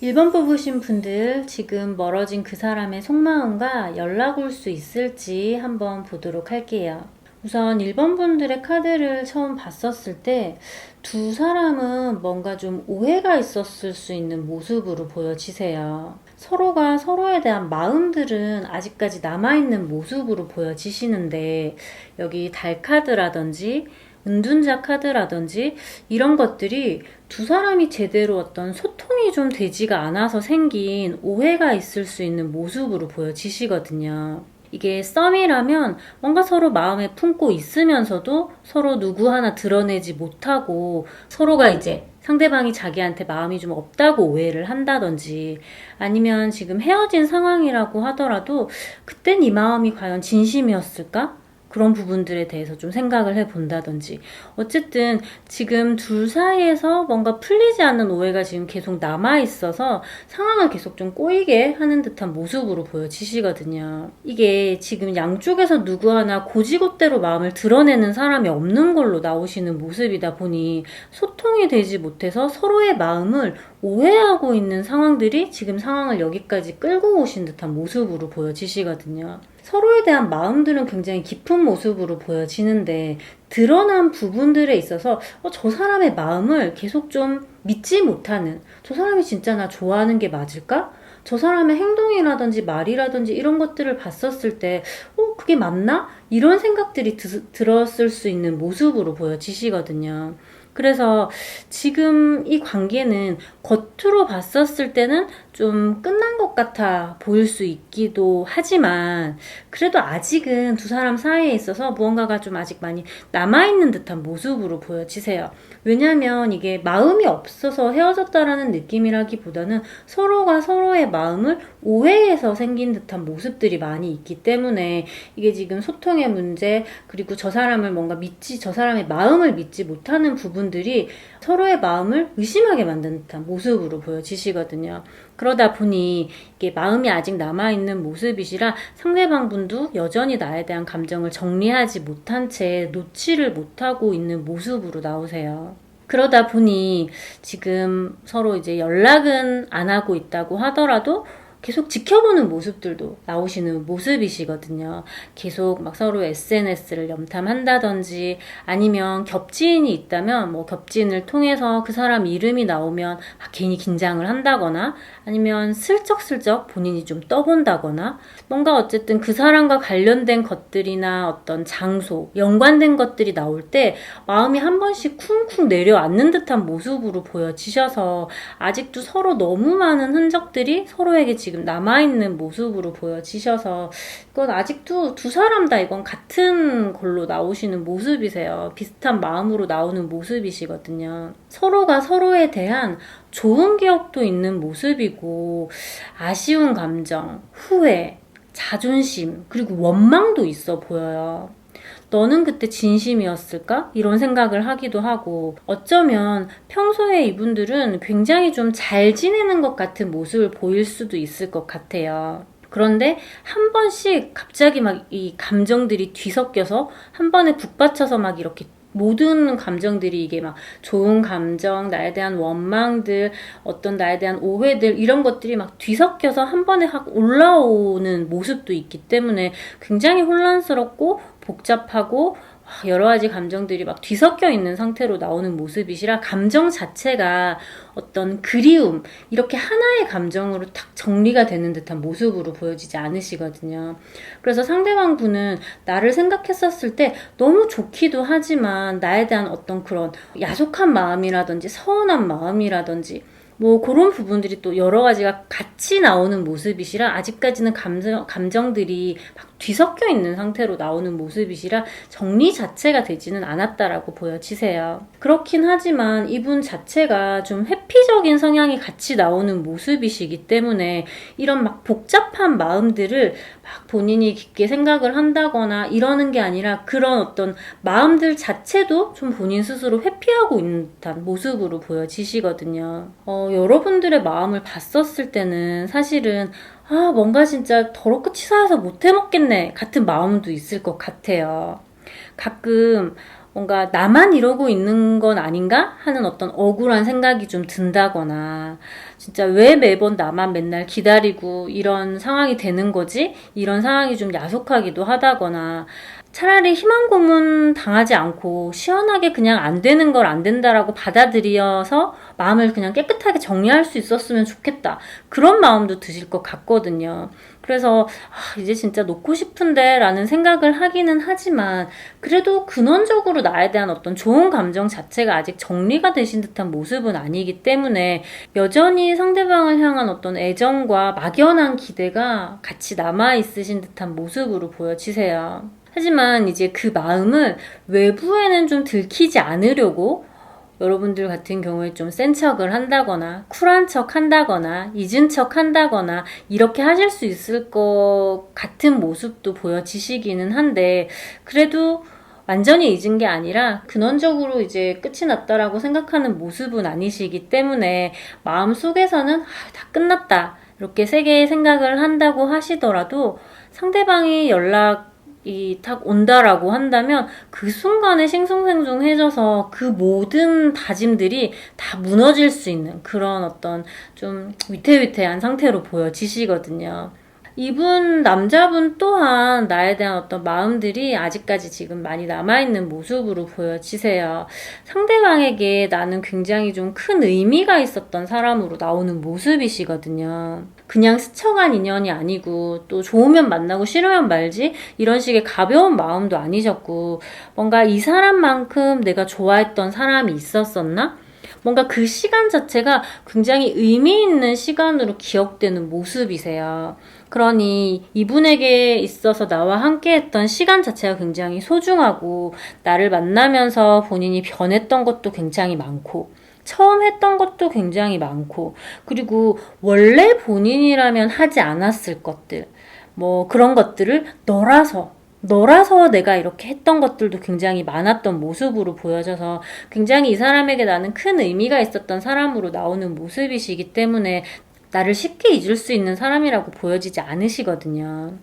1번 뽑으신 분들 지금 멀어진 그 사람의 속마음과 연락 올 수 있을지 한번 보도록 할게요. 우선 1번 분들의 카드를 처음 봤었을 때 두 사람은 뭔가 좀 오해가 있었을 수 있는 모습으로 보여지세요. 서로가 서로에 대한 마음들은 아직까지 남아있는 모습으로 보여지시는데 여기 달 카드라든지 은둔자 카드라든지 이런 것들이 두 사람이 제대로 어떤 소통이 좀 되지가 않아서 생긴 오해가 있을 수 있는 모습으로 보여지시거든요. 이게 썸이라면 뭔가 서로 마음에 품고 있으면서도 서로 누구 하나 드러내지 못하고 서로가 이제 상대방이 자기한테 마음이 좀 없다고 오해를 한다든지 아니면 지금 헤어진 상황이라고 하더라도 그땐 이 마음이 과연 진심이었을까? 그런 부분들에 대해서 좀 생각을 해본다든지 어쨌든 지금 둘 사이에서 뭔가 풀리지 않는 오해가 지금 계속 남아있어서 상황을 계속 좀 꼬이게 하는 듯한 모습으로 보여지시거든요. 이게 지금 양쪽에서 누구 하나 고지곳대로 마음을 드러내는 사람이 없는 걸로 나오시는 모습이다 보니 소통이 되지 못해서 서로의 마음을 오해하고 있는 상황들이 지금 상황을 여기까지 끌고 오신 듯한 모습으로 보여지시거든요. 서로에 대한 마음들은 굉장히 깊은 모습으로 보여지는데 드러난 부분들에 있어서 저 사람의 마음을 계속 좀 믿지 못하는, 저 사람이 진짜 나 좋아하는 게 맞을까? 저 사람의 행동이라든지 말이라든지 이런 것들을 봤었을 때 그게 맞나? 이런 생각들이 들었을 수 있는 모습으로 보여지시거든요. 그래서 지금 이 관계는 겉으로 봤었을 때는 좀 끝난 것 같아 보일 수 있기도 하지만 그래도 아직은 두 사람 사이에 있어서 무언가가 좀 아직 많이 남아있는 듯한 모습으로 보여지세요. 왜냐하면 이게 마음이 없어서 헤어졌다라는 느낌이라기보다는 서로가 서로의 마음을 오해해서 생긴 듯한 모습들이 많이 있기 때문에 이게 지금 소통의 문제 그리고 저 사람을 저 사람의 마음을 믿지 못하는 부분들이 서로의 마음을 의심하게 만든 듯한 모습으로 보여지시거든요. 그러다 보니 이게 마음이 아직 남아있는 모습이시라 상대방 분도 여전히 나에 대한 감정을 정리하지 못한 채 놓지를 못하고 있는 모습으로 나오세요. 그러다 보니 지금 서로 이제 연락은 안 하고 있다고 하더라도 계속 지켜보는 모습들도 나오시는 모습이시거든요. 계속 막 서로 SNS를 염탐한다든지 아니면 겹지인이 있다면 겹지인을 통해서 그 사람 이름이 나오면 괜히 긴장을 한다거나 아니면 슬쩍슬쩍 본인이 좀 떠본다거나 뭔가 어쨌든 그 사람과 관련된 것들이나 어떤 장소, 연관된 것들이 나올 때 마음이 한 번씩 쿵쿵 내려앉는 듯한 모습으로 보여지셔서 아직도 서로 너무 많은 흔적들이 서로에게 지금 남아있는 모습으로 보여지셔서 이건 아직도 두 사람 다 이건 같은 걸로 나오시는 모습이세요. 비슷한 마음으로 나오는 모습이시거든요. 서로가 서로에 대한 좋은 기억도 있는 모습이고 아쉬운 감정, 후회, 자존심, 그리고 원망도 있어 보여요. 너는 그때 진심이었을까? 이런 생각을 하기도 하고 어쩌면 평소에 이분들은 굉장히 좀 잘 지내는 것 같은 모습을 보일 수도 있을 것 같아요. 그런데 한 번씩 갑자기 막 이 감정들이 뒤섞여서 한 번에 북받쳐서 막 이렇게 모든 감정들이 이게 막 좋은 감정, 나에 대한 원망들, 어떤 나에 대한 오해들 이런 것들이 막 뒤섞여서 한 번에 확 올라오는 모습도 있기 때문에 굉장히 혼란스럽고 복잡하고 여러 가지 감정들이 막 뒤섞여 있는 상태로 나오는 모습이시라 감정 자체가 어떤 그리움 이렇게 하나의 감정으로 탁 정리가 되는 듯한 모습으로 보여지지 않으시거든요. 그래서 상대방 분은 나를 생각했었을 때 너무 좋기도 하지만 나에 대한 어떤 그런 야속한 마음이라든지 서운한 마음이라든지 그런 부분들이 또 여러 가지가 같이 나오는 모습이시라 아직까지는 감정들이 막 뒤섞여 있는 상태로 나오는 모습이시라 정리 자체가 되지는 않았다라고 보여지세요. 그렇긴 하지만 이분 자체가 좀 회피적인 성향이 같이 나오는 모습이시기 때문에 이런 막 복잡한 마음들을 막 본인이 깊게 생각을 한다거나 이러는 게 아니라 그런 어떤 마음들 자체도 좀 본인 스스로 회피하고 있는 듯한 모습으로 보여지시거든요. 여러분들의 마음을 봤었을 때는 사실은 뭔가 진짜 더럽고 치사해서 못 해먹겠네 같은 마음도 있을 것 같아요. 가끔 뭔가 나만 이러고 있는 건 아닌가 하는 어떤 억울한 생각이 좀 든다거나, 진짜 왜 매번 나만 맨날 기다리고 이런 상황이 되는 거지? 이런 상황이 좀 야속하기도 하다거나, 차라리 희망 고문 당하지 않고 시원하게 그냥 안 되는 걸 안 된다라고 받아들여서 마음을 그냥 깨끗하게 정리할 수 있었으면 좋겠다. 그런 마음도 드실 것 같거든요. 그래서 이제 진짜 놓고 싶은데 라는 생각을 하기는 하지만, 그래도 근원적으로 나에 대한 어떤 좋은 감정 자체가 아직 정리가 되신 듯한 모습은 아니기 때문에 여전히 상대방을 향한 어떤 애정과 막연한 기대가 같이 남아있으신 듯한 모습으로 보여지세요. 하지만 이제 그 마음을 외부에는 좀 들키지 않으려고 여러분들 같은 경우에 좀 센 척을 한다거나 쿨한 척 한다거나 잊은 척 한다거나 이렇게 하실 수 있을 것 같은 모습도 보여지시기는 한데, 그래도 완전히 잊은 게 아니라 근원적으로 이제 끝이 났다라고 생각하는 모습은 아니시기 때문에 마음속에서는 다 끝났다 이렇게 세게 생각을 한다고 하시더라도, 상대방이 연락이 탁 온다라고 한다면 그 순간에 싱숭생숭해져서 그 모든 다짐들이 다 무너질 수 있는 그런 어떤 좀 위태위태한 상태로 보여지시거든요. 이분 남자분 또한 나에 대한 어떤 마음들이 아직까지 지금 많이 남아있는 모습으로 보여지세요. 상대방에게 나는 굉장히 좀 큰 의미가 있었던 사람으로 나오는 모습이시거든요. 그냥 스쳐간 인연이 아니고, 또 좋으면 만나고 싫으면 말지 이런 식의 가벼운 마음도 아니셨고, 뭔가 이 사람만큼 내가 좋아했던 사람이 있었었나? 뭔가 그 시간 자체가 굉장히 의미 있는 시간으로 기억되는 모습이세요. 그러니 이분에게 있어서 나와 함께 했던 시간 자체가 굉장히 소중하고, 나를 만나면서 본인이 변했던 것도 굉장히 많고, 처음 했던 것도 굉장히 많고, 그리고 원래 본인이라면 하지 않았을 것들, 뭐 그런 것들을 너라서 내가 이렇게 했던 것들도 굉장히 많았던 모습으로 보여져서, 굉장히 이 사람에게 나는 큰 의미가 있었던 사람으로 나오는 모습이시기 때문에 나를 쉽게 잊을 수 있는 사람이라고 보여지지 않으시거든요.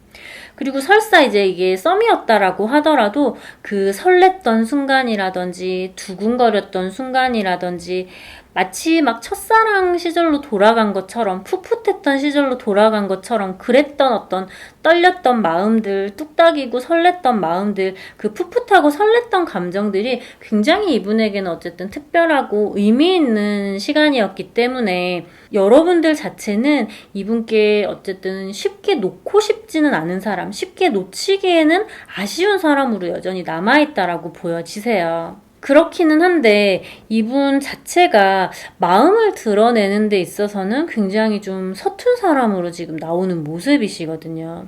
그리고 설사 이제 이게 썸이었다라고 하더라도 그 설렜던 순간이라든지 두근거렸던 순간이라든지, 마치 막 첫사랑 시절로 돌아간 것처럼, 풋풋했던 시절로 돌아간 것처럼 그랬던 어떤 떨렸던 마음들, 뚝딱이고 설렜던 마음들, 그 풋풋하고 설렜던 감정들이 굉장히 이분에게는 어쨌든 특별하고 의미 있는 시간이었기 때문에, 여러분들 자체는 이분께 어쨌든 쉽게 놓고 싶지는 않은 사람, 쉽게 놓치기에는 아쉬운 사람으로 여전히 남아있다라고 보여지세요. 그렇기는 한데 이분 자체가 마음을 드러내는 데 있어서는 굉장히 좀 서툰 사람으로 지금 나오는 모습이시거든요.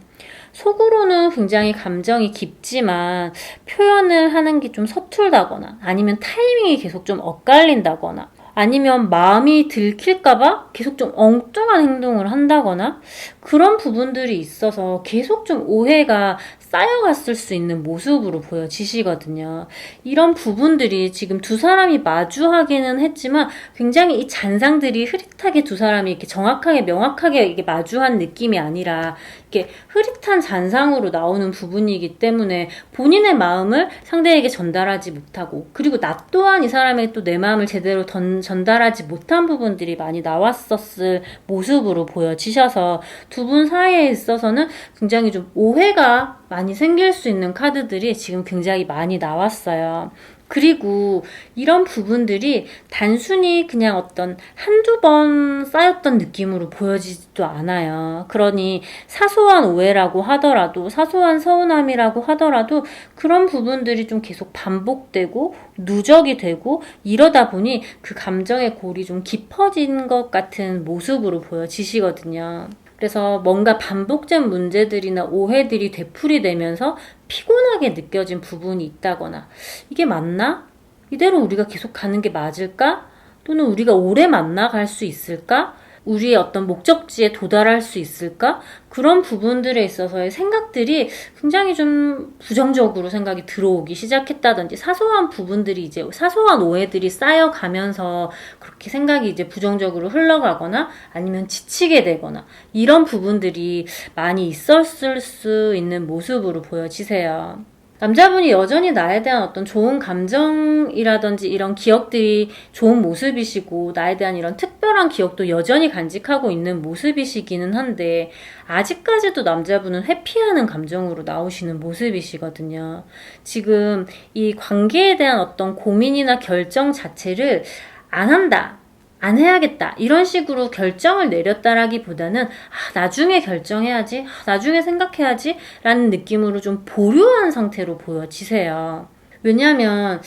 속으로는 굉장히 감정이 깊지만 표현을 하는 게 좀 서툴다거나, 아니면 타이밍이 계속 좀 엇갈린다거나, 아니면 마음이 들킬까봐 계속 좀 엉뚱한 행동을 한다거나, 그런 부분들이 있어서 계속 좀 오해가 쌓여갔을 수 있는 모습으로 보여지시거든요. 이런 부분들이 지금 두 사람이 마주하기는 했지만 굉장히 이 잔상들이 흐릿하게 두 사람이 이렇게 정확하게 명확하게 이게 마주한 느낌이 아니라 이렇게 흐릿한 잔상으로 나오는 부분이기 때문에 본인의 마음을 상대에게 전달하지 못하고, 그리고 나 또한 이 사람에게 또 내 마음을 제대로 전달하지 못한 부분들이 많이 나왔었을 모습으로 보여지셔서 두 분 사이에 있어서는 굉장히 좀 오해가 많이 생길 수 있는 카드들이 지금 굉장히 많이 나왔어요. 그리고 이런 부분들이 단순히 그냥 어떤 한두 번 쌓였던 느낌으로 보여지지도 않아요. 그러니 사소한 오해라고 하더라도, 사소한 서운함이라고 하더라도 그런 부분들이 좀 계속 반복되고 누적이 되고 이러다 보니 그 감정의 골이 좀 깊어진 것 같은 모습으로 보여지시거든요. 그래서 뭔가 반복된 문제들이나 오해들이 되풀이되면서 피곤하게 느껴진 부분이 있다거나, 이게 맞나? 이대로 우리가 계속 가는 게 맞을까? 또는 우리가 오래 만나갈 수 있을까? 우리의 어떤 목적지에 도달할 수 있을까? 그런 부분들에 있어서의 생각들이 굉장히 좀 부정적으로 생각이 들어오기 시작했다든지, 사소한 부분들이 이제 사소한 오해들이 쌓여가면서 그렇게 생각이 이제 부정적으로 흘러가거나 아니면 지치게 되거나, 이런 부분들이 많이 있었을 수 있는 모습으로 보여지세요. 남자분이 여전히 나에 대한 어떤 좋은 감정이라든지 이런 기억들이 좋은 모습이시고 나에 대한 이런 특별한 기억도 여전히 간직하고 있는 모습이시기는 한데 아직까지도 남자분은 회피하는 감정으로 나오시는 모습이시거든요. 지금 이 관계에 대한 어떤 고민이나 결정 자체를 안 한다. 안 해야겠다. 이런 식으로 결정을 내렸다라기보다는 나중에 결정해야지. 나중에 생각해야지. 라는 느낌으로 좀 보류한 상태로 보여지세요. 왜냐하면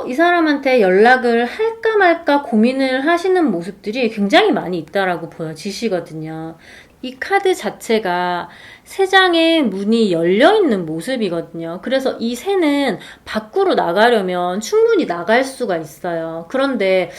이 사람한테 연락을 할까 말까 고민을 하시는 모습들이 굉장히 많이 있다라고 보여지시거든요. 이 카드 자체가 세 장의 문이 열려있는 모습이거든요. 그래서 이 새는 밖으로 나가려면 충분히 나갈 수가 있어요. 그런데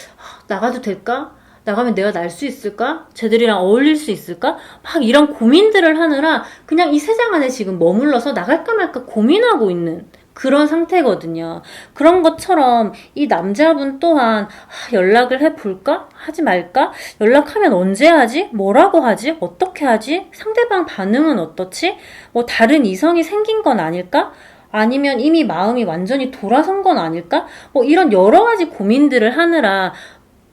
나가도 될까? 나가면 내가 날 수 있을까? 쟤들이랑 어울릴 수 있을까? 막 이런 고민들을 하느라 그냥 이 세 장 안에 지금 머물러서 나갈까 말까 고민하고 있는 그런 상태거든요. 그런 것처럼 이 남자분 또한 연락을 해볼까? 하지 말까? 연락하면 언제 하지? 뭐라고 하지? 어떻게 하지? 상대방 반응은 어떻지? 뭐 다른 이성이 생긴 건 아닐까? 아니면 이미 마음이 완전히 돌아선 건 아닐까? 뭐 이런 여러 가지 고민들을 하느라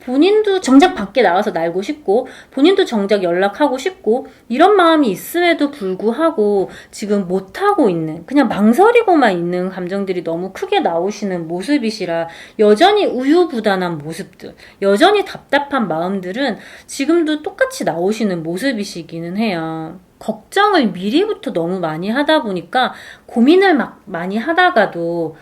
본인도 정작 밖에 나가서 날고 싶고 본인도 정작 연락하고 싶고 이런 마음이 있음에도 불구하고 지금 못하고 있는 그냥 망설이고만 있는 감정들이 너무 크게 나오시는 모습이시라 여전히 우유부단한 모습들 여전히 답답한 마음들은 지금도 똑같이 나오시는 모습이시기는 해요. 걱정을 미리부터 너무 많이 하다 보니까 고민을 막 많이 하다가도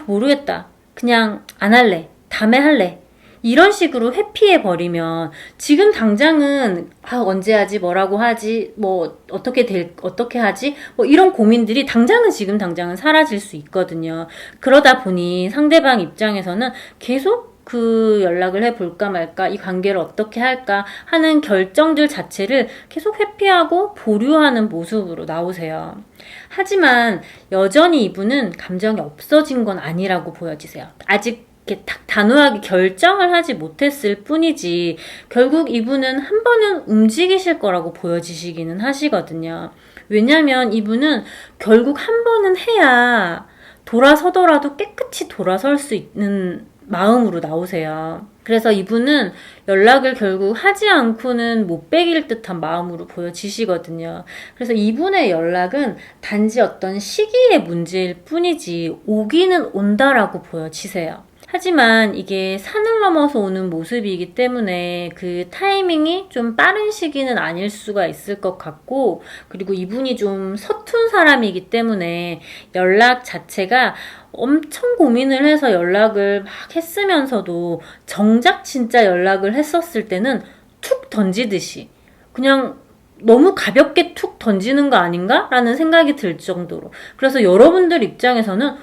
모르겠다 그냥 안 할래 다음에 할래 이런 식으로 회피해버리면 지금 당장은 언제 하지 뭐라고 하지 뭐 어떻게 하지 뭐 이런 고민들이 지금 당장은 사라질 수 있거든요. 그러다 보니 상대방 입장에서는 계속 그 연락을 해볼까 말까 이 관계를 어떻게 할까 하는 결정들 자체를 계속 회피하고 보류하는 모습으로 나오세요. 하지만 여전히 이분은 감정이 없어진 건 아니라고 보여지세요. 아직 이렇게 딱 단호하게 결정을 하지 못했을 뿐이지 결국 이분은 한 번은 움직이실 거라고 보여지시기는 하시거든요. 왜냐면 이분은 결국 한 번은 해야 돌아서더라도 깨끗이 돌아설 수 있는 마음으로 나오세요. 그래서 이분은 연락을 결국 하지 않고는 못 베길 듯한 마음으로 보여지시거든요. 그래서 이분의 연락은 단지 어떤 시기의 문제일 뿐이지 오기는 온다라고 보여지세요. 하지만 이게 산을 넘어서 오는 모습이기 때문에 그 타이밍이 좀 빠른 시기는 아닐 수가 있을 것 같고 그리고 이분이 좀 서툰 사람이기 때문에 연락 자체가 엄청 고민을 해서 연락을 막 했으면서도 정작 진짜 연락을 했었을 때는 툭 던지듯이 그냥 너무 가볍게 툭 던지는 거 아닌가? 라는 생각이 들 정도로 그래서 여러분들 입장에서는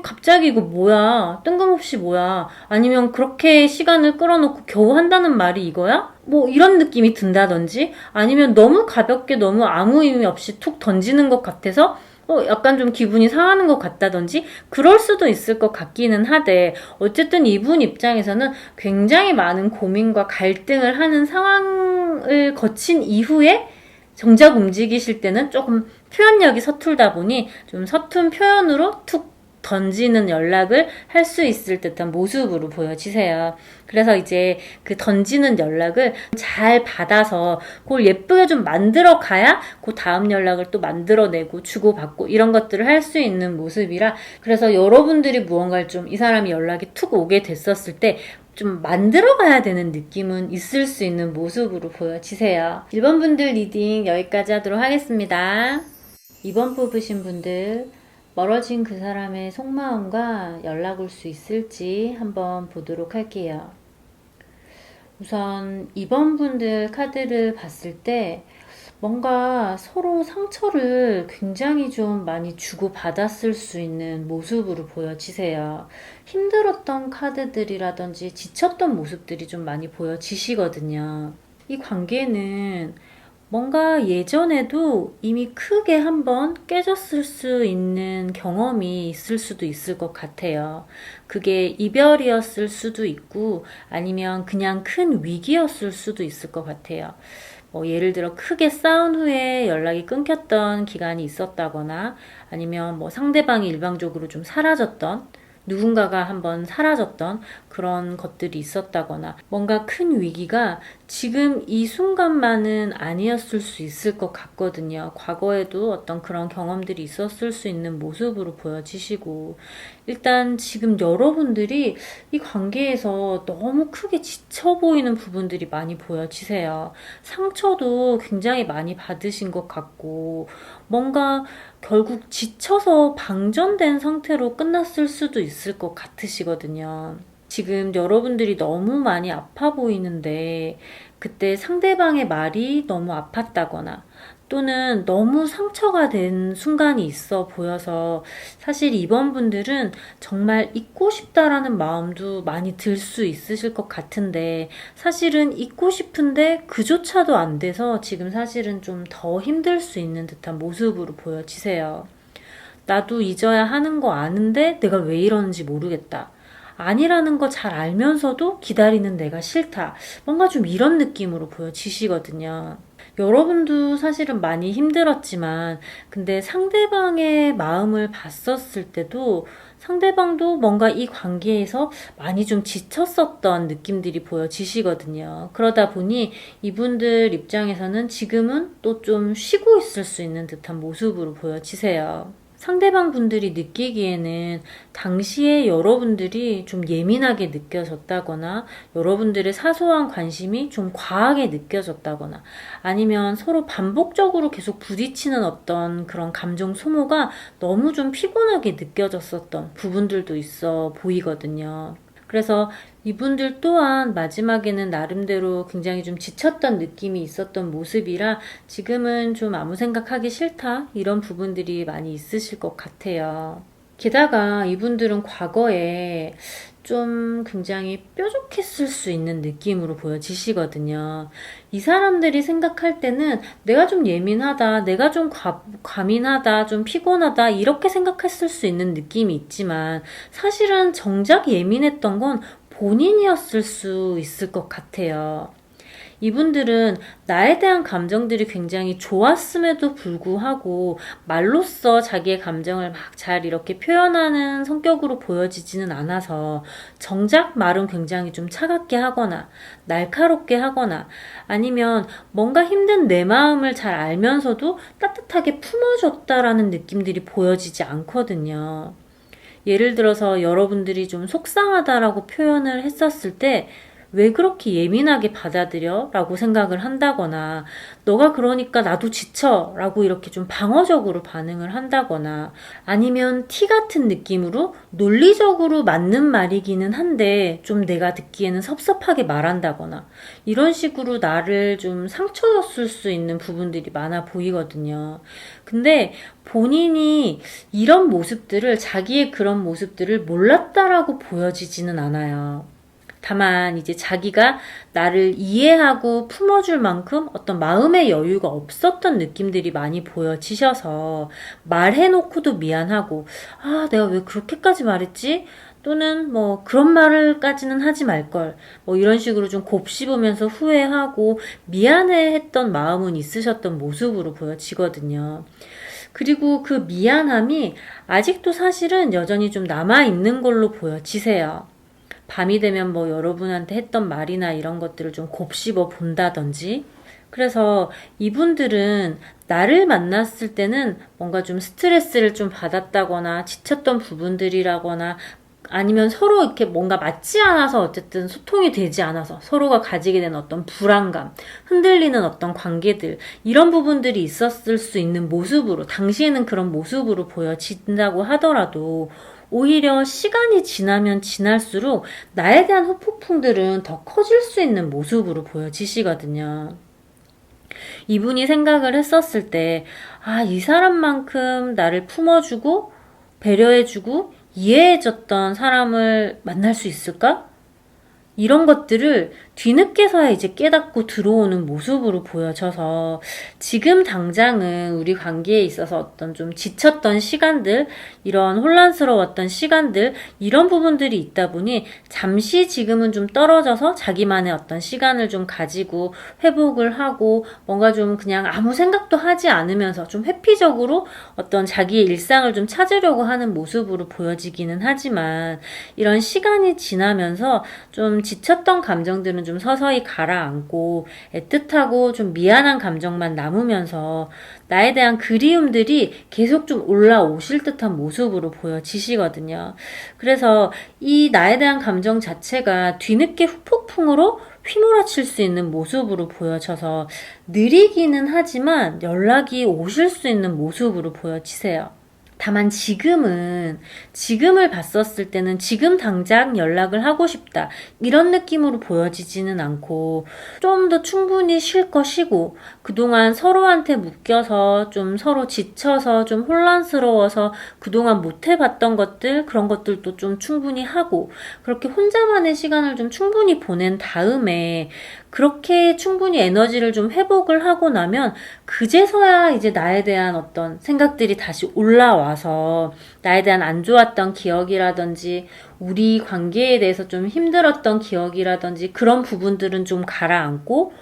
갑자기 이거 뭐야? 뜬금없이 뭐야? 아니면 그렇게 시간을 끌어놓고 겨우 한다는 말이 이거야? 뭐 이런 느낌이 든다든지 아니면 너무 가볍게 너무 아무 의미 없이 툭 던지는 것 같아서 약간 좀 기분이 상하는 것 같다든지 그럴 수도 있을 것 같기는 하되 어쨌든 이분 입장에서는 굉장히 많은 고민과 갈등을 하는 상황을 거친 이후에 정작 움직이실 때는 조금 표현력이 서툴다 보니 좀 서툰 표현으로 툭 던지는 연락을 할 수 있을 듯한 모습으로 보여지세요. 그래서 이제 그 던지는 연락을 잘 받아서 그걸 예쁘게 좀 만들어 가야 그 다음 연락을 또 만들어내고 주고받고 이런 것들을 할 수 있는 모습이라 그래서 여러분들이 무언가를 좀 이 사람이 연락이 툭 오게 됐었을 때 좀 만들어 가야 되는 느낌은 있을 수 있는 모습으로 보여지세요. 1번 분들 리딩 여기까지 하도록 하겠습니다. 2번 뽑으신 분들 멀어진 그 사람의 속마음과 연락 올 수 있을지 한번 보도록 할게요. 우선 2번 분들 카드를 봤을 때 뭔가 서로 상처를 굉장히 좀 많이 주고받았을 수 있는 모습으로 보여지세요. 힘들었던 카드들이라든지 지쳤던 모습들이 좀 많이 보여지시거든요. 이 관계는 뭔가 예전에도 이미 크게 한번 깨졌을 수 있는 경험이 있을 수도 있을 것 같아요. 그게 이별이었을 수도 있고 아니면 그냥 큰 위기였을 수도 있을 것 같아요. 예를 들어 크게 싸운 후에 연락이 끊겼던 기간이 있었다거나 아니면 상대방이 일방적으로 좀 사라졌던 누군가가 한번 사라졌던 그런 것들이 있었다거나 뭔가 큰 위기가 지금 이 순간만은 아니었을 수 있을 것 같거든요. 과거에도 어떤 그런 경험들이 있었을 수 있는 모습으로 보여지시고 일단 지금 여러분들이 이 관계에서 너무 크게 지쳐 보이는 부분들이 많이 보여지세요. 상처도 굉장히 많이 받으신 것 같고 뭔가 결국 지쳐서 방전된 상태로 끝났을 수도 있을 것 같으시거든요. 지금 여러분들이 너무 많이 아파 보이는데 그때 상대방의 말이 너무 아팠다거나 또는 너무 상처가 된 순간이 있어 보여서 사실 이번 분들은 정말 잊고 싶다라는 마음도 많이 들 수 있으실 것 같은데 사실은 잊고 싶은데 그조차도 안 돼서 지금 사실은 좀 더 힘들 수 있는 듯한 모습으로 보여지세요. 나도 잊어야 하는 거 아는데 내가 왜 이러는지 모르겠다. 아니라는 거 잘 알면서도 기다리는 내가 싫다. 뭔가 좀 이런 느낌으로 보여지시거든요. 여러분도 사실은 많이 힘들었지만, 근데 상대방의 마음을 봤었을 때도 상대방도 뭔가 이 관계에서 많이 좀 지쳤었던 느낌들이 보여지시거든요. 그러다 보니 이분들 입장에서는 지금은 또 좀 쉬고 있을 수 있는 듯한 모습으로 보여지세요. 상대방 분들이 느끼기에는 당시에 여러분들이 좀 예민하게 느껴졌다거나 여러분들의 사소한 관심이 좀 과하게 느껴졌다거나 아니면 서로 반복적으로 계속 부딪히는 어떤 그런 감정 소모가 너무 좀 피곤하게 느껴졌었던 부분들도 있어 보이거든요. 그래서 이분들 또한 마지막에는 나름대로 굉장히 좀 지쳤던 느낌이 있었던 모습이라 지금은 좀 아무 생각하기 싫다 이런 부분들이 많이 있으실 것 같아요. 게다가 이분들은 과거에 좀 굉장히 뾰족했을 수 있는 느낌으로 보여지시거든요. 이 사람들이 생각할 때는 내가 좀 예민하다, 내가 좀 과민하다, 좀 피곤하다 이렇게 생각했을 수 있는 느낌이 있지만 사실은 정작 예민했던 건 본인이었을 수 있을 것 같아요. 이분들은 나에 대한 감정들이 굉장히 좋았음에도 불구하고 말로써 자기의 감정을 막 잘 이렇게 표현하는 성격으로 보여지지는 않아서 정작 말은 굉장히 좀 차갑게 하거나 날카롭게 하거나 아니면 뭔가 힘든 내 마음을 잘 알면서도 따뜻하게 품어줬다라는 느낌들이 보여지지 않거든요. 예를 들어서 여러분들이 좀 속상하다라고 표현을 했었을 때 왜 그렇게 예민하게 받아들여? 라고 생각을 한다거나 너가 그러니까 나도 지쳐 라고 이렇게 좀 방어적으로 반응을 한다거나 아니면 티 같은 느낌으로 논리적으로 맞는 말이기는 한데 좀 내가 듣기에는 섭섭하게 말한다거나 이런 식으로 나를 좀 상처 줬을 수 있는 부분들이 많아 보이거든요. 근데 본인이 이런 모습들을 자기의 그런 모습들을 몰랐다라고 보여지지는 않아요. 다만 이제 자기가 나를 이해하고 품어줄 만큼 어떤 마음의 여유가 없었던 느낌들이 많이 보여지셔서 말해놓고도 미안하고 아 내가 왜 그렇게까지 말했지? 또는 그런 말을까지는 하지 말걸 이런 식으로 좀 곱씹으면서 후회하고 미안해했던 마음은 있으셨던 모습으로 보여지거든요. 그리고 그 미안함이 아직도 사실은 여전히 좀 남아있는 걸로 보여지세요. 밤이 되면 여러분한테 했던 말이나 이런 것들을 좀 곱씹어 본다든지 그래서 이분들은 나를 만났을 때는 뭔가 좀 스트레스를 좀 받았다거나 지쳤던 부분들이라거나 아니면 서로 이렇게 뭔가 맞지 않아서 어쨌든 소통이 되지 않아서 서로가 가지게 된 어떤 불안감, 흔들리는 어떤 관계들 이런 부분들이 있었을 수 있는 모습으로 당시에는 그런 모습으로 보여진다고 하더라도 오히려 시간이 지나면 지날수록 나에 대한 후폭풍들은 더 커질 수 있는 모습으로 보여지시거든요. 이분이 생각을 했었을 때, 이 사람만큼 나를 품어주고 배려해주고 이해해줬던 사람을 만날 수 있을까? 이런 것들을 뒤늦게서야 이제 깨닫고 들어오는 모습으로 보여져서 지금 당장은 우리 관계에 있어서 어떤 좀 지쳤던 시간들, 이런 혼란스러웠던 시간들, 이런 부분들이 있다 보니 잠시 지금은 좀 떨어져서 자기만의 어떤 시간을 좀 가지고 회복을 하고 뭔가 좀 그냥 아무 생각도 하지 않으면서 좀 회피적으로 어떤 자기의 일상을 좀 찾으려고 하는 모습으로 보여지기는 하지만 이런 시간이 지나면서 좀 지쳤던 감정들은 좀 서서히 가라앉고 애틋하고 좀 미안한 감정만 남으면서 나에 대한 그리움들이 계속 좀 올라오실 듯한 모습으로 보여지시거든요. 그래서 이 나에 대한 감정 자체가 뒤늦게 후폭풍으로 휘몰아칠 수 있는 모습으로 보여져서 느리기는 하지만 연락이 오실 수 있는 모습으로 보여지세요. 다만 지금을 봤었을 때는 지금 당장 연락을 하고 싶다 이런 느낌으로 보여지지는 않고 좀 더 충분히 쉴 것이고 그동안 서로한테 묶여서 좀 서로 지쳐서 좀 혼란스러워서 그동안 못 해봤던 것들 그런 것들도 좀 충분히 하고 그렇게 혼자만의 시간을 좀 충분히 보낸 다음에 그렇게 충분히 에너지를 좀 회복을 하고 나면 그제서야 이제 나에 대한 어떤 생각들이 다시 올라와서 나에 대한 안 좋았던 기억이라든지 우리 관계에 대해서 좀 힘들었던 기억이라든지 그런 부분들은 좀 가라앉고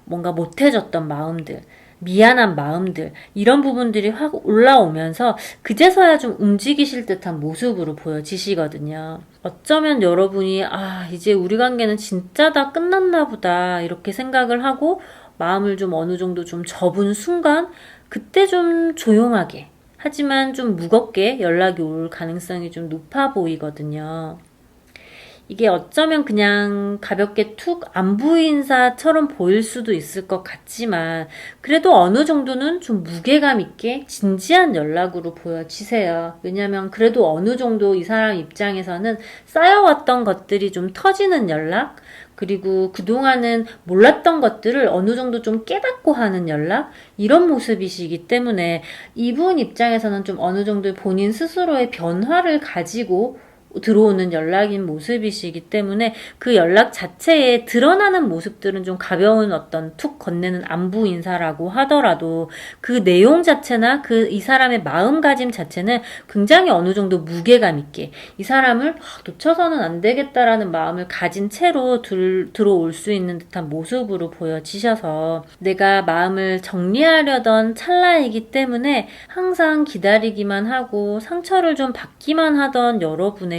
뭔가 못해줬던 마음들 미안한 마음들 이런 부분들이 확 올라오면서 그제서야 좀 움직이실 듯한 모습으로 보여지시거든요. 어쩌면 여러분이 이제 우리 관계는 진짜 다 끝났나 보다 이렇게 생각을 하고 마음을 좀 어느 정도 좀 접은 순간 그때 좀 조용하게 하지만 좀 무겁게 연락이 올 가능성이 좀 높아 보이거든요. 이게 어쩌면 그냥 가볍게 툭 안부 인사처럼 보일 수도 있을 것 같지만 그래도 어느 정도는 좀 무게감 있게 진지한 연락으로 보여지세요. 왜냐면 그래도 어느 정도 이 사람 입장에서는 쌓여왔던 것들이 좀 터지는 연락 그리고 그동안은 몰랐던 것들을 어느 정도 좀 깨닫고 하는 연락 이런 모습이시기 때문에 이분 입장에서는 좀 어느 정도 본인 스스로의 변화를 가지고 들어오는 연락인 모습이시기 때문에 그 연락 자체에 드러나는 모습들은 좀 가벼운 어떤 툭 건네는 안부 인사라고 하더라도 그 내용 자체나 이 사람의 마음가짐 자체는 굉장히 어느 정도 무게감 있게 이 사람을 놓쳐서는 안 되겠다라는 마음을 가진 채로 들어올 수 있는 듯한 모습으로 보여지셔서 내가 마음을 정리하려던 찰나이기 때문에 항상 기다리기만 하고 상처를 좀 받기만 하던 여러분에게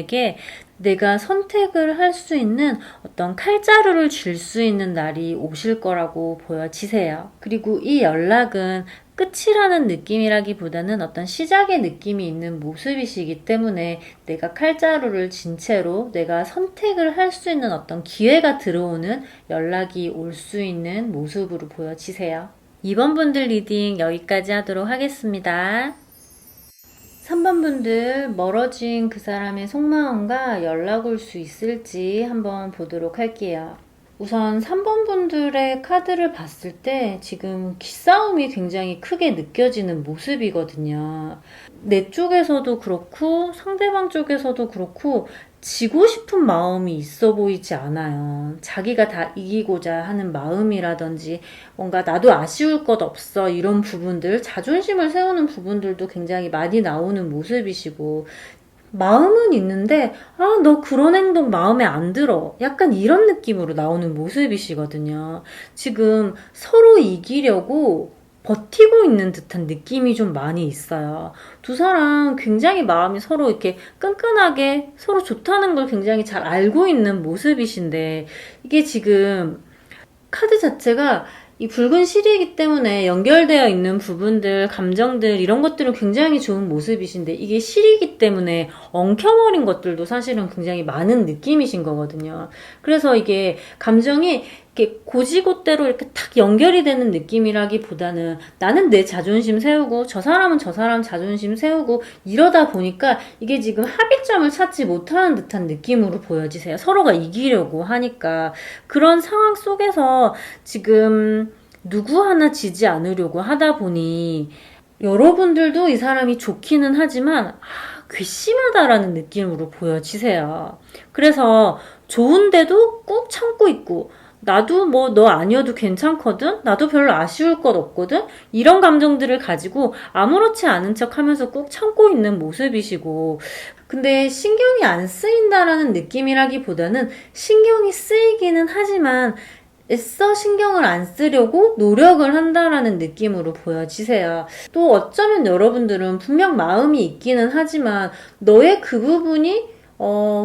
내가 선택을 할 수 있는 어떤 칼자루를 줄 수 있는 날이 오실 거라고 보여지세요. 그리고 이 연락은 끝이라는 느낌이라기보다는 어떤 시작의 느낌이 있는 모습이시기 때문에 내가 칼자루를 진 채로 내가 선택을 할 수 있는 어떤 기회가 들어오는 연락이 올 수 있는 모습으로 보여지세요. 2번 분들 리딩 여기까지 하도록 하겠습니다. 3번 분들 멀어진 그 사람의 속마음과 연락 올 수 있을지 한번 보도록 할게요. 우선 3번 분들의 카드를 봤을 때 지금 기싸움이 굉장히 크게 느껴지는 모습이거든요. 내 쪽에서도 그렇고 상대방 쪽에서도 그렇고 지고 싶은 마음이 있어 보이지 않아요. 자기가 다 이기고자 하는 마음이라든지 뭔가 나도 아쉬울 것 없어 이런 부분들 자존심을 세우는 부분들도 굉장히 많이 나오는 모습이시고 마음은 있는데 너 그런 행동 마음에 안 들어 약간 이런 느낌으로 나오는 모습이시거든요. 지금 서로 이기려고 버티고 있는 듯한 느낌이 좀 많이 있어요. 두 사람 굉장히 마음이 서로 이렇게 끈끈하게 서로 좋다는 걸 굉장히 잘 알고 있는 모습이신데 이게 지금 카드 자체가 이 붉은 실이기 때문에 연결되어 있는 부분들, 감정들 이런 것들은 굉장히 좋은 모습이신데 이게 실이기 때문에 엉켜버린 것들도 사실은 굉장히 많은 느낌이신 거거든요. 그래서 이게 감정이 이렇게 고지고대로 이렇게 탁 연결이 되는 느낌이라기보다는 나는 내 자존심 세우고 저 사람은 저 사람 자존심 세우고 이러다 보니까 이게 지금 합의점을 찾지 못하는 듯한 느낌으로 보여지세요. 서로가 이기려고 하니까 그런 상황 속에서 지금 누구 하나 지지 않으려고 하다 보니 여러분들도 이 사람이 좋기는 하지만 괘씸하다라는 느낌으로 보여지세요. 그래서 좋은데도 꾹 참고 있고, 나도 뭐 너 아니어도 괜찮거든? 나도 별로 아쉬울 것 없거든? 이런 감정들을 가지고 아무렇지 않은 척 하면서 꾹 참고 있는 모습이시고, 근데 신경이 안 쓰인다라는 느낌이라기보다는 신경이 쓰이기는 하지만 애써 신경을 안 쓰려고 노력을 한다라는 느낌으로 보여지세요. 또 어쩌면 여러분들은 분명 마음이 있기는 하지만 너의 그 부분이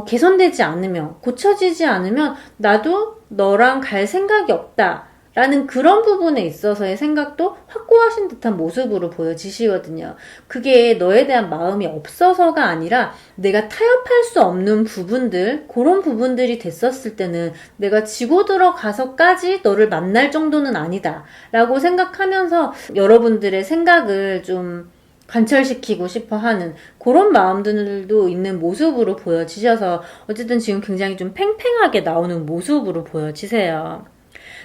개선되지 않으면, 고쳐지지 않으면 나도 너랑 갈 생각이 없다 라는 그런 부분에 있어서의 생각도 확고하신 듯한 모습으로 보여지시거든요. 그게 너에 대한 마음이 없어서가 아니라 내가 타협할 수 없는 부분들, 그런 부분들이 됐었을 때는 내가 지고 들어가서까지 너를 만날 정도는 아니다 라고 생각하면서 여러분들의 생각을 좀 관철시키고 싶어 하는 그런 마음들도 있는 모습으로 보여지셔서 어쨌든 지금 굉장히 좀 팽팽하게 나오는 모습으로 보여지세요.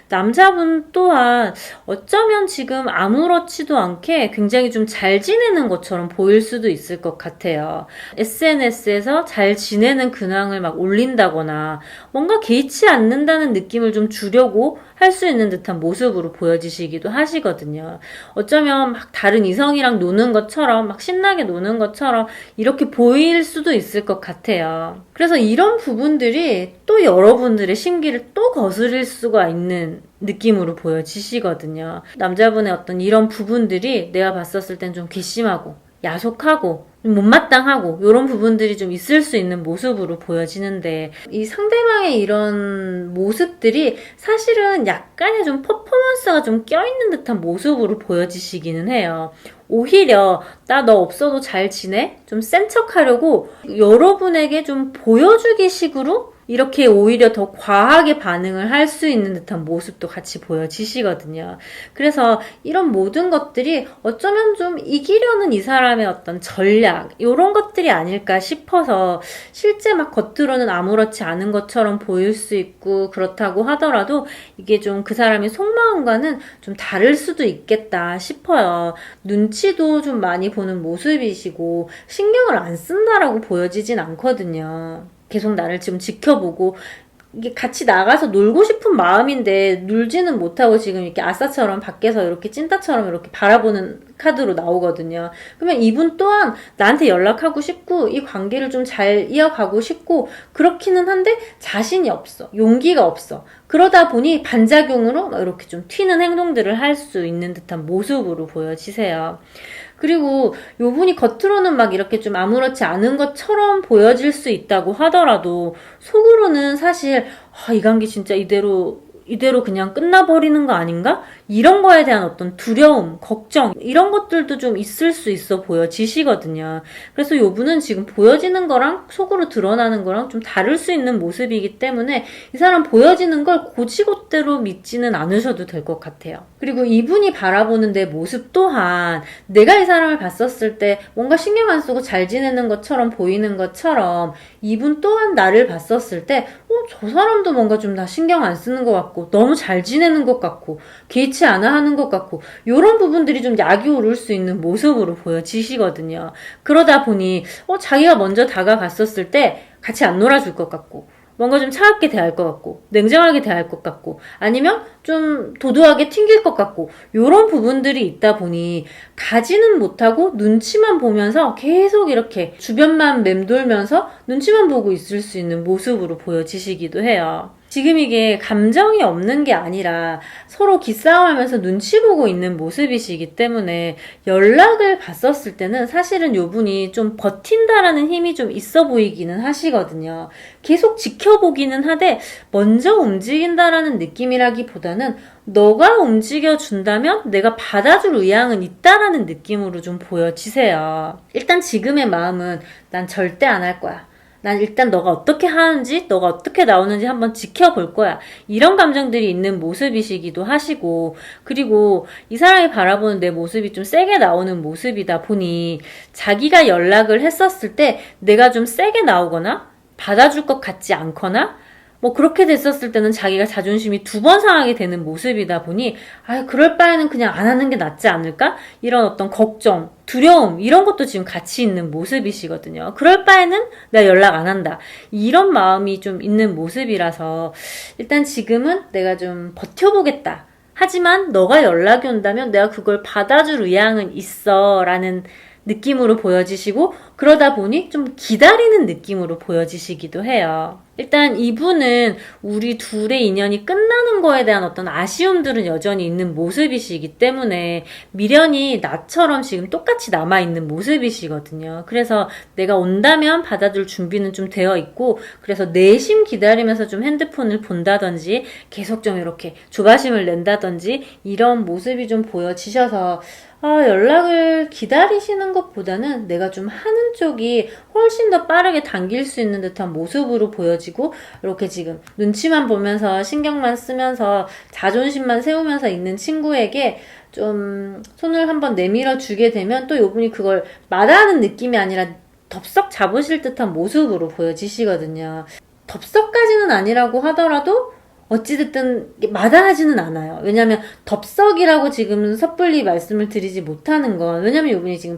남자분 또한 어쩌면 지금 아무렇지도 않게 굉장히 좀 잘 지내는 것처럼 보일 수도 있을 것 같아요. SNS에서 잘 지내는 근황을 막 올린다거나 뭔가 개의치 않는다는 느낌을 좀 주려고 할 수 있는 듯한 모습으로 보여지시기도 하시거든요. 어쩌면 막 다른 이성이랑 노는 것처럼 막 신나게 노는 것처럼 이렇게 보일 수도 있을 것 같아요. 그래서 이런 부분들이 또 여러분들의 심기를 또 거스릴 수가 있는 느낌으로 보여지시거든요. 남자분의 어떤 이런 부분들이 내가 봤었을 땐 좀 괘씸하고 야속하고 못마땅하고 이런 부분들이 좀 있을 수 있는 모습으로 보여지는데 이 상대방의 이런 모습들이 사실은 약간의 좀 퍼포먼스가 좀 껴있는 듯한 모습으로 보여지시기는 해요. 오히려 나 너 없어도 잘 지내? 좀 센 척하려고 여러분에게 좀 보여주기 식으로 이렇게 오히려 더 과하게 반응을 할 수 있는 듯한 모습도 같이 보여지시거든요. 그래서 이런 모든 것들이 어쩌면 좀 이기려는 이 사람의 어떤 전략 이런 것들이 아닐까 싶어서 실제 막 겉으로는 아무렇지 않은 것처럼 보일 수 있고 그렇다고 하더라도 이게 좀 그 사람의 속마음과는 좀 다를 수도 있겠다 싶어요. 눈치도 좀 많이 보는 모습이시고 신경을 안 쓴다라고 보여지진 않거든요. 계속 나를 지금 지켜보고 이게 같이 나가서 놀고 싶은 마음인데 놀지는 못하고 지금 이렇게 아싸처럼 밖에서 이렇게 찐따처럼 이렇게 바라보는 카드로 나오거든요. 그러면 이분 또한 나한테 연락하고 싶고 이 관계를 좀 잘 이어가고 싶고 그렇기는 한데 자신이 없어. 용기가 없어. 그러다 보니 반작용으로 이렇게 좀 튀는 행동들을 할 수 있는 듯한 모습으로 보여지세요. 그리고 요분이 겉으로는 막 이렇게 좀 아무렇지 않은 것처럼 보여질 수 있다고 하더라도 속으로는 사실 이 관계 진짜 이대로 그냥 끝나버리는 거 아닌가? 이런 거에 대한 어떤 두려움, 걱정 이런 것들도 좀 있을 수 있어 보여지시거든요. 그래서 요분은 지금 보여지는 거랑 속으로 드러나는 거랑 좀 다를 수 있는 모습이기 때문에 이 사람 보여지는 걸 곧이곧대로 믿지는 않으셔도 될 것 같아요. 그리고 이분이 바라보는 내 모습 또한 내가 이 사람을 봤었을 때 뭔가 신경 안 쓰고 잘 지내는 것처럼 보이는 것처럼 이분 또한 나를 봤었을 때 저 사람도 뭔가 좀 나 신경 안 쓰는 것 같고 너무 잘 지내는 것 같고 개의치 않아 하는 것 같고 이런 부분들이 좀 약이 오를 수 있는 모습으로 보여지시거든요. 그러다 보니 자기가 먼저 다가갔었을 때 같이 안 놀아줄 것 같고 뭔가 좀 차갑게 대할 것 같고 냉정하게 대할 것 같고 아니면 좀 도도하게 튕길 것 같고 이런 부분들이 있다 보니 가지는 못하고 눈치만 보면서 계속 이렇게 주변만 맴돌면서 눈치만 보고 있을 수 있는 모습으로 보여지시기도 해요. 지금 이게 감정이 없는 게 아니라 서로 기싸움하면서 눈치 보고 있는 모습이시기 때문에 연락을 받았을 때는 사실은 요분이 좀 버틴다라는 힘이 좀 있어 보이기는 하시거든요. 계속 지켜보기는 하되 먼저 움직인다라는 느낌이라기보다는 너가 움직여준다면 내가 받아줄 의향은 있다라는 느낌으로 좀 보여지세요. 일단 지금의 마음은 난 절대 안 할 거야. 난 일단 너가 어떻게 하는지, 너가 어떻게 나오는지 한번 지켜볼 거야. 이런 감정들이 있는 모습이시기도 하시고, 그리고 이 사람이 바라보는 내 모습이 좀 세게 나오는 모습이다 보니, 자기가 연락을 했었을 때 내가 좀 세게 나오거나, 받아줄 것 같지 않거나, 그렇게 됐었을 때는 자기가 자존심이 2번 상하게 되는 모습이다 보니, 그럴 바에는 그냥 안 하는 게 낫지 않을까? 이런 어떤 걱정, 두려움 이런 것도 지금 같이 있는 모습이시거든요. 그럴 바에는 내가 연락 안 한다. 이런 마음이 좀 있는 모습이라서 일단 지금은 내가 좀 버텨보겠다. 하지만 너가 연락이 온다면 내가 그걸 받아줄 의향은 있어 라는 느낌으로 보여지시고 그러다 보니 좀 기다리는 느낌으로 보여지시기도 해요. 일단 이분은 우리 둘의 인연이 끝나는 거에 대한 어떤 아쉬움들은 여전히 있는 모습이시기 때문에 미련이 나처럼 지금 똑같이 남아있는 모습이시거든요. 그래서 내가 온다면 받아줄 준비는 좀 되어 있고 그래서 내심 기다리면서 좀 핸드폰을 본다든지 계속 좀 이렇게 조바심을 낸다든지 이런 모습이 좀 보여지셔서 연락을 기다리시는 것보다는 내가 좀 하는 쪽이 훨씬 더 빠르게 당길 수 있는 듯한 모습으로 보여지고 이렇게 지금 눈치만 보면서 신경만 쓰면서 자존심만 세우면서 있는 친구에게 좀 손을 한번 내밀어 주게 되면 또 이분이 그걸 마다하는 느낌이 아니라 덥석 잡으실 듯한 모습으로 보여지시거든요. 덥석까지는 아니라고 하더라도 어찌됐든 마다하지는 않아요. 왜냐면 덥석이라고 지금 섣불리 말씀을 드리지 못하는 건 왜냐면 이분이 지금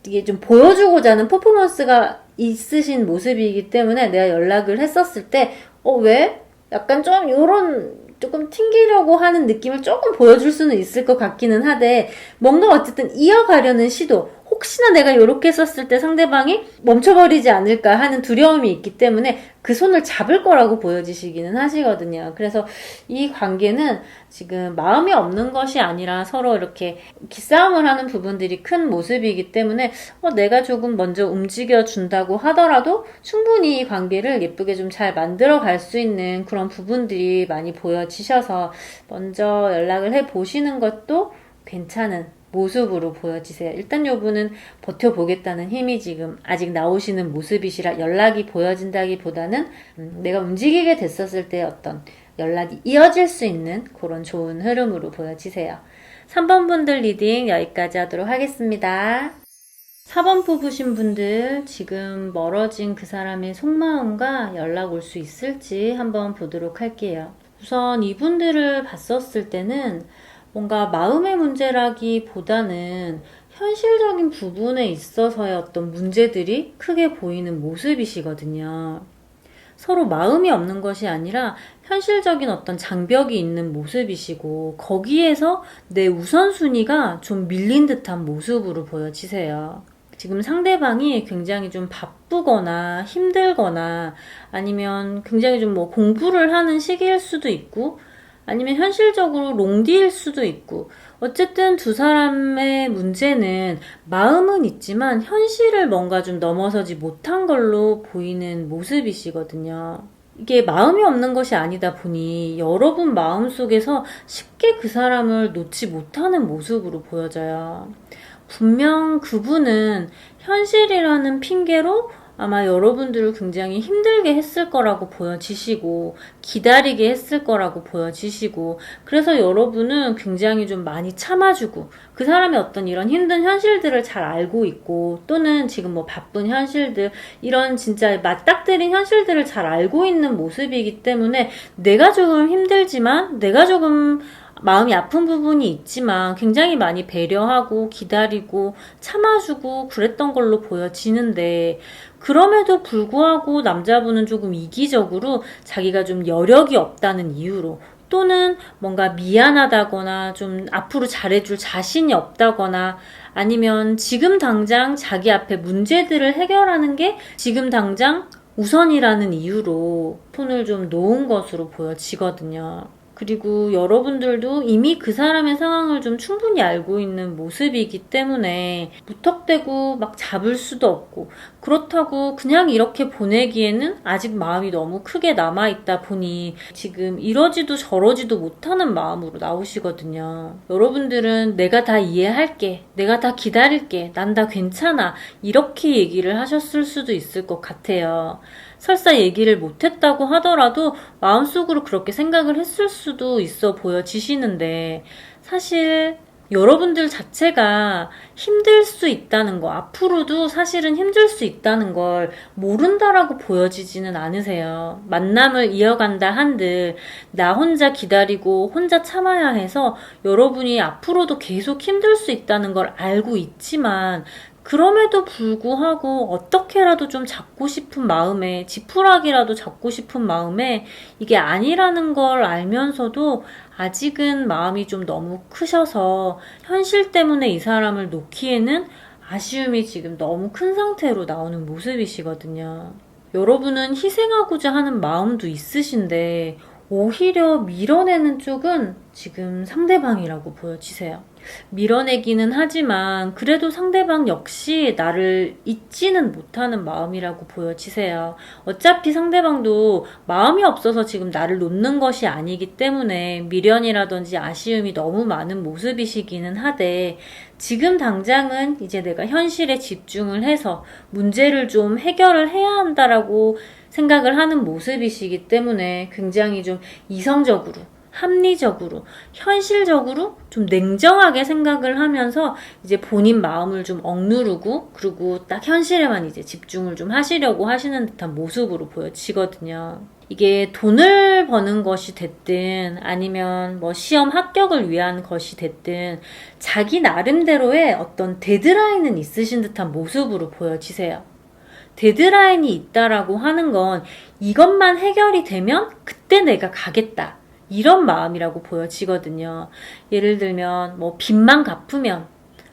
이게 좀 보여주고자 하는 퍼포먼스가 있으신 모습이기 때문에 내가 연락을 했었을 때 왜? 약간 좀 요런 조금 튕기려고 하는 느낌을 조금 보여줄 수는 있을 것 같기는 하되 뭔가 어쨌든 이어가려는 시도 혹시나 내가 이렇게 썼을 때 상대방이 멈춰버리지 않을까 하는 두려움이 있기 때문에 그 손을 잡을 거라고 보여지시기는 하시거든요. 그래서 이 관계는 지금 마음이 없는 것이 아니라 서로 이렇게 기싸움을 하는 부분들이 큰 모습이기 때문에 내가 조금 먼저 움직여 준다고 하더라도 충분히 이 관계를 예쁘게 좀 잘 만들어 갈 수 있는 그런 부분들이 많이 보여지셔서 먼저 연락을 해 보시는 것도 괜찮은 모습으로 보여지세요. 일단 요분은 버텨보겠다는 힘이 지금 아직 나오시는 모습이시라 연락이 보여진다기보다는 내가 움직이게 됐었을 때 어떤 연락이 이어질 수 있는 그런 좋은 흐름으로 보여지세요. 3번 분들 리딩 여기까지 하도록 하겠습니다. 4번 뽑으신 분들 지금 멀어진 그 사람의 속마음과 연락 올 수 있을지 한번 보도록 할게요. 우선 이분들을 봤었을 때는 뭔가 마음의 문제라기보다는 현실적인 부분에 있어서의 어떤 문제들이 크게 보이는 모습이시거든요. 서로 마음이 없는 것이 아니라 현실적인 어떤 장벽이 있는 모습이시고 거기에서 내 우선순위가 좀 밀린 듯한 모습으로 보여지세요. 지금 상대방이 굉장히 좀 바쁘거나 힘들거나 아니면 굉장히 좀 뭐 공부를 하는 시기일 수도 있고 아니면 현실적으로 롱디일 수도 있고 어쨌든 두 사람의 문제는 마음은 있지만 현실을 뭔가 좀 넘어서지 못한 걸로 보이는 모습이시거든요. 이게 마음이 없는 것이 아니다 보니 여러분 마음속에서 쉽게 그 사람을 놓지 못하는 모습으로 보여져요. 분명 그분은 현실이라는 핑계로 아마 여러분들을 굉장히 힘들게 했을 거라고 보여지시고 기다리게 했을 거라고 보여지시고 그래서 여러분은 굉장히 좀 많이 참아주고 그 사람의 어떤 이런 힘든 현실들을 잘 알고 있고 또는 지금 뭐 바쁜 현실들 이런 진짜 맞닥뜨린 현실들을 잘 알고 있는 모습이기 때문에 내가 조금 힘들지만 내가 조금 마음이 아픈 부분이 있지만 굉장히 많이 배려하고 기다리고 참아주고 그랬던 걸로 보여지는데 그럼에도 불구하고 남자분은 조금 이기적으로 자기가 좀 여력이 없다는 이유로 또는 뭔가 미안하다거나 좀 앞으로 잘해줄 자신이 없다거나 아니면 지금 당장 자기 앞에 문제들을 해결하는 게 지금 당장 우선이라는 이유로 폰을 좀 놓은 것으로 보여지거든요. 그리고 여러분들도 이미 그 사람의 상황을 좀 충분히 알고 있는 모습이기 때문에 무턱대고 막 잡을 수도 없고 그렇다고 그냥 이렇게 보내기에는 아직 마음이 너무 크게 남아있다 보니 지금 이러지도 저러지도 못하는 마음으로 나오시거든요. 여러분들은 내가 다 이해할게, 내가 다 기다릴게, 난 다 괜찮아 이렇게 얘기를 하셨을 수도 있을 것 같아요. 설사 얘기를 못했다고 하더라도 마음속으로 그렇게 생각을 했을 수도 있어 보여지시는데 사실 여러분들 자체가 힘들 수 있다는 거, 앞으로도 사실은 힘들 수 있다는 걸 모른다라고 보여지지는 않으세요. 만남을 이어간다 한들 나 혼자 기다리고 혼자 참아야 해서 여러분이 앞으로도 계속 힘들 수 있다는 걸 알고 있지만, 그럼에도 불구하고 어떻게라도 좀 잡고 싶은 마음에, 지푸라기라도 잡고 싶은 마음에 이게 아니라는 걸 알면서도 아직은 마음이 좀 너무 크셔서 현실 때문에 이 사람을 놓기에는 아쉬움이 지금 너무 큰 상태로 나오는 모습이시거든요. 여러분은 희생하고자 하는 마음도 있으신데 오히려 밀어내는 쪽은 지금 상대방이라고 보여지세요. 밀어내기는 하지만 그래도 상대방 역시 나를 잊지는 못하는 마음이라고 보여지세요. 어차피 상대방도 마음이 없어서 지금 나를 놓는 것이 아니기 때문에 미련이라든지 아쉬움이 너무 많은 모습이시기는 하되, 지금 당장은 이제 내가 현실에 집중을 해서 문제를 좀 해결을 해야 한다라고 생각을 하는 모습이시기 때문에 굉장히 좀 이성적으로, 합리적으로, 현실적으로 좀 냉정하게 생각을 하면서 이제 본인 마음을 좀 억누르고, 그리고 딱 현실에만 이제 집중을 좀 하시려고 하시는 듯한 모습으로 보여지거든요. 이게 돈을 버는 것이 됐든 아니면 뭐 시험 합격을 위한 것이 됐든 자기 나름대로의 어떤 데드라인은 있으신 듯한 모습으로 보여지세요. 데드라인이 있다라고 하는 건 이것만 해결이 되면 그때 내가 가겠다, 이런 마음이라고 보여지거든요. 예를 들면 뭐 빚만 갚으면,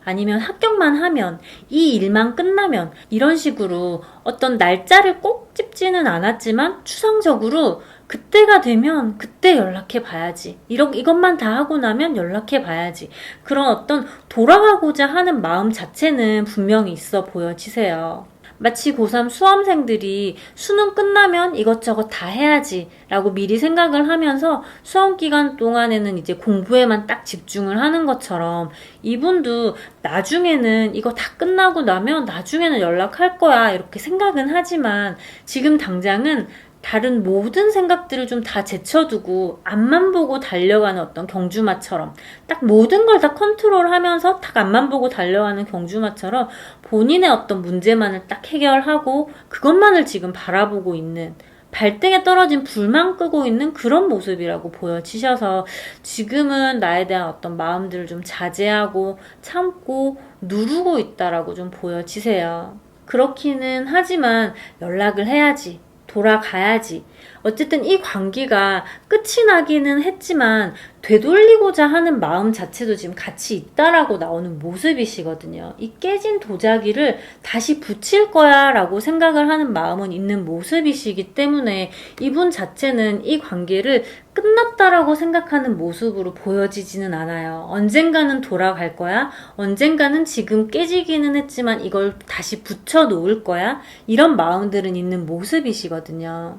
아니면 합격만 하면, 이 일만 끝나면, 이런 식으로 어떤 날짜를 꼭 찝지는 않았지만 추상적으로 그때가 되면 그때 연락해 봐야지, 이것만 다 하고 나면 연락해 봐야지, 그런 어떤 돌아가고자 하는 마음 자체는 분명히 있어 보여지세요. 마치 고3 수험생들이 수능 끝나면 이것저것 다 해야지 라고 미리 생각을 하면서 수험 기간 동안에는 이제 공부에만 딱 집중을 하는 것처럼, 이분도 나중에는 이거 다 끝나고 나면 나중에는 연락할 거야 이렇게 생각은 하지만, 지금 당장은 다른 모든 생각들을 좀 다 제쳐두고 앞만 보고 달려가는 어떤 경주마처럼, 딱 모든 걸 다 컨트롤하면서 딱 앞만 보고 달려가는 경주마처럼 본인의 어떤 문제만을 딱 해결하고 그것만을 지금 바라보고 있는, 발등에 떨어진 불만 끄고 있는 그런 모습이라고 보여지셔서 지금은 나에 대한 어떤 마음들을 좀 자제하고 참고 누르고 있다라고 좀 보여지세요. 그렇기는 하지만 연락을 해야지, 돌아가야지. 어쨌든 이 관계가 끝이 나기는 했지만 되돌리고자 하는 마음 자체도 지금 같이 있다라고 나오는 모습이시거든요. 이 깨진 도자기를 다시 붙일 거야 라고 생각을 하는 마음은 있는 모습이시기 때문에 이분 자체는 이 관계를 끝났다라고 생각하는 모습으로 보여지지는 않아요. 언젠가는 돌아갈 거야, 언젠가는 지금 깨지기는 했지만 이걸 다시 붙여 놓을 거야, 이런 마음들은 있는 모습이시거든요.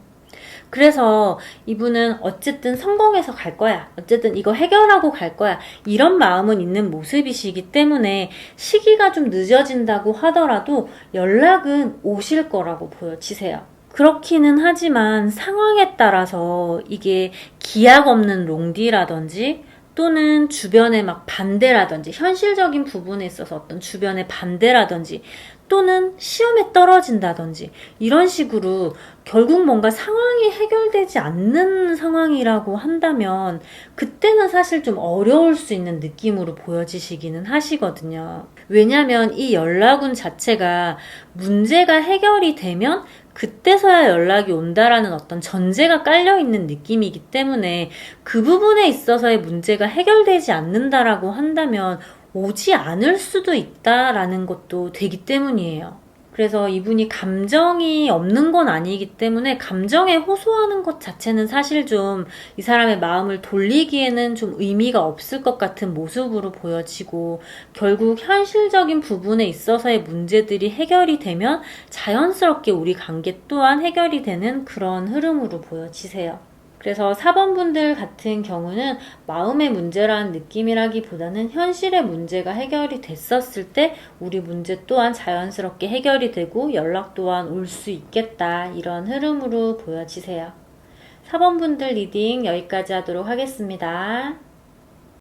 그래서 이분은 어쨌든 성공해서 갈 거야, 어쨌든 이거 해결하고 갈 거야, 이런 마음은 있는 모습이시기 때문에 시기가 좀 늦어진다고 하더라도 연락은 오실 거라고 보여지세요. 그렇기는 하지만 상황에 따라서 이게 기약 없는 롱디라든지 또는 주변의 막 반대라든지, 현실적인 부분에 있어서 어떤 주변의 반대라든지 또는 시험에 떨어진다든지 이런 식으로 결국 뭔가 상황이 해결되지 않는 상황이라고 한다면 그때는 사실 좀 어려울 수 있는 느낌으로 보여지시기는 하시거든요. 왜냐면 이 연락운 자체가 문제가 해결이 되면 그때서야 연락이 온다라는 어떤 전제가 깔려있는 느낌이기 때문에 그 부분에 있어서의 문제가 해결되지 않는다라고 한다면 오지 않을 수도 있다라는 것도 되기 때문이에요. 그래서 이분이 감정이 없는 건 아니기 때문에 감정에 호소하는 것 자체는 사실 좀 이 사람의 마음을 돌리기에는 좀 의미가 없을 것 같은 모습으로 보여지고, 결국 현실적인 부분에 있어서의 문제들이 해결이 되면 자연스럽게 우리 관계 또한 해결이 되는 그런 흐름으로 보여지세요. 그래서 4번 분들 같은 경우는 마음의 문제라는 느낌이라기보다는 현실의 문제가 해결이 됐었을 때 우리 문제 또한 자연스럽게 해결이 되고 연락 또한 올 수 있겠다, 이런 흐름으로 보여지세요. 4번 분들 리딩 여기까지 하도록 하겠습니다.